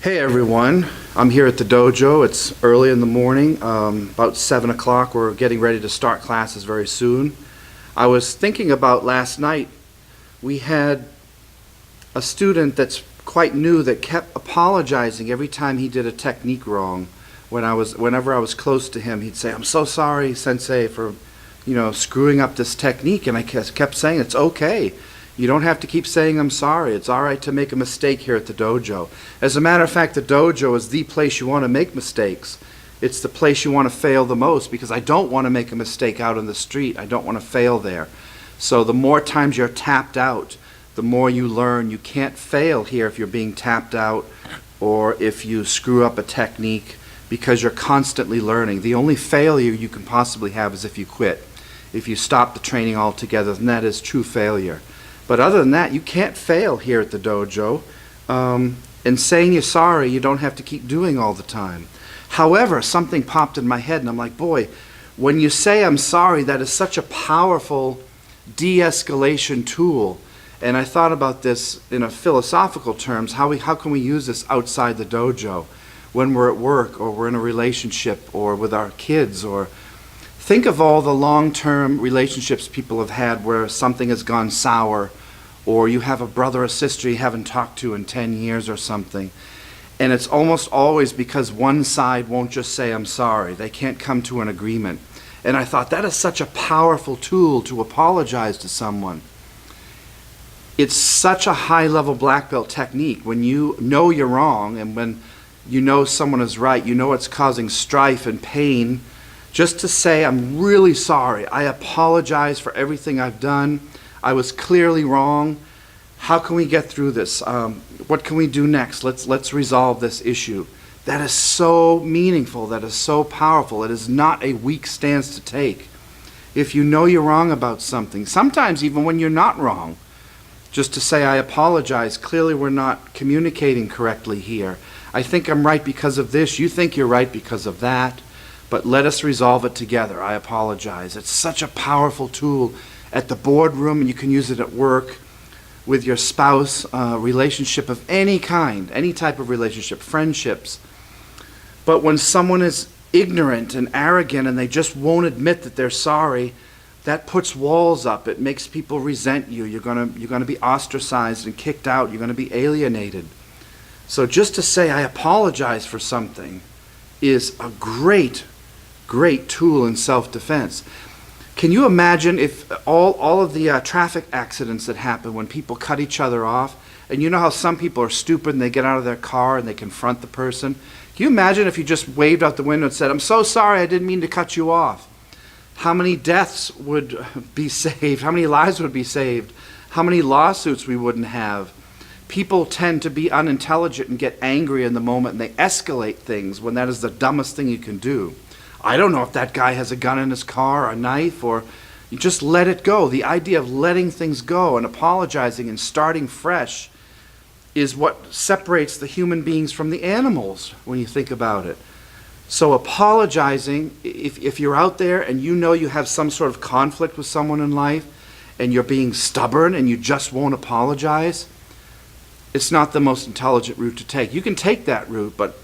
Hey everyone, I'm here at the dojo. It's early in the morning, about 7 o'clock. We're getting ready to start classes very soon. I was thinking about last night. We had a student that's quite new that kept apologizing every time he did a technique wrong. Whenever I was close to him, he'd say, "I'm so sorry, Sensei, for screwing up this technique." And I kept saying, "It's okay. You don't have to keep saying I'm sorry. It's all right to make a mistake here at the dojo." As a matter of fact, the dojo is the place you want to make mistakes. It's the place you want to fail the most, because I don't want to make a mistake out on the street. I don't want to fail there. So the more times you're tapped out, the more you learn. You can't fail here if you're being tapped out or if you screw up a technique, because you're constantly learning. The only failure you can possibly have is if you quit. If you stop the training altogether, then that is true failure. But other than that, you can't fail here at the dojo. And saying you're sorry, you don't have to keep doing all the time. However, something popped in my head, and I'm like, boy, when you say I'm sorry, that is such a powerful de-escalation tool. And I thought about this in a philosophical terms. How can we use this outside the dojo, when we're at work, or we're in a relationship, or with our kids, or think of all the long-term relationships people have had where something has gone sour, or you have a brother or sister you haven't talked to in 10 years or something. And it's almost always because one side won't just say I'm sorry. They can't come to an agreement. And I thought that is such a powerful tool to apologize to someone. It's such a high-level black belt technique. When you know you're wrong, and when you know someone is right, you know it's causing strife and pain, just to say, "I'm really sorry. I apologize for everything I've done. I was clearly wrong. How can we get through this? What can we do next? Let's resolve this issue." That is so meaningful. That is so powerful. It is not a weak stance to take. If you know you're wrong about something, sometimes even when you're not wrong, just to say, "I apologize. Clearly we're not communicating correctly here. I think I'm right because of this. You think you're right because of that. But let us resolve it together. I apologize." It's such a powerful tool at the boardroom, and you can use it at work, with your spouse, relationship of any kind, any type of relationship, friendships. But when someone is ignorant and arrogant and they just won't admit that they're sorry, that puts walls up. It makes people resent you. You're gonna be ostracized and kicked out. You're gonna be alienated. So just to say, "I apologize for something," is a great tool in self-defense. Can you imagine if all of the traffic accidents that happen when people cut each other off, and you know how some people are stupid and they get out of their car and they confront the person? Can you imagine if you just waved out the window and said, "I'm so sorry, I didn't mean to cut you off"? How many deaths would be saved? How many lives would be saved? How many lawsuits we wouldn't have? People tend to be unintelligent and get angry in the moment, and they escalate things when that is the dumbest thing you can do. I don't know if that guy has a gun in his car or a knife, or you just let it go. The idea of letting things go and apologizing and starting fresh is what separates the human beings from the animals when you think about it. So apologizing, if you're out there and you know you have some sort of conflict with someone in life and you're being stubborn and you just won't apologize, it's not the most intelligent route to take. You can take that route, but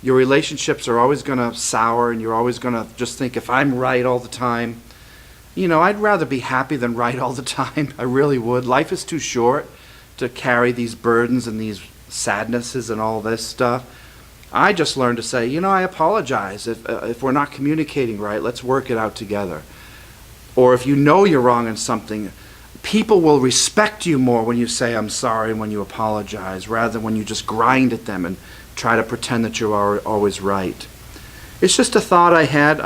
your relationships are always going to sour, and you're always going to just think, "If I'm right all the time," I'd rather be happy than right all the time. I really would. Life is too short to carry these burdens and these sadnesses and all this stuff. I just learned to say, "I apologize. If we're not communicating right, let's work it out together." Or if you know you're wrong in something, people will respect you more when you say "I'm sorry" and when you apologize, rather than when you just grind at them and try to pretend that you're always right. It's just a thought I had.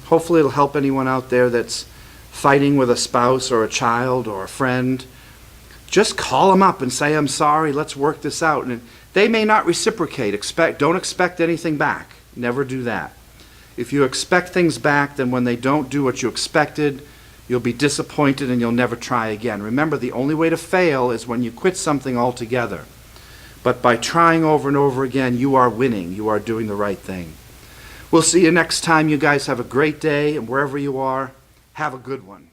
Hopefully it'll help anyone out there that's fighting with a spouse or a child or a friend. Just call them up and say, "I'm sorry, let's work this out." And they may not reciprocate. Don't expect anything back. Never do that. If you expect things back, then when they don't do what you expected, you'll be disappointed and you'll never try again. Remember, the only way to fail is when you quit something altogether. But by trying over and over again, you are winning. You are doing the right thing. We'll see you next time. You guys have a great day, and wherever you are, have a good one.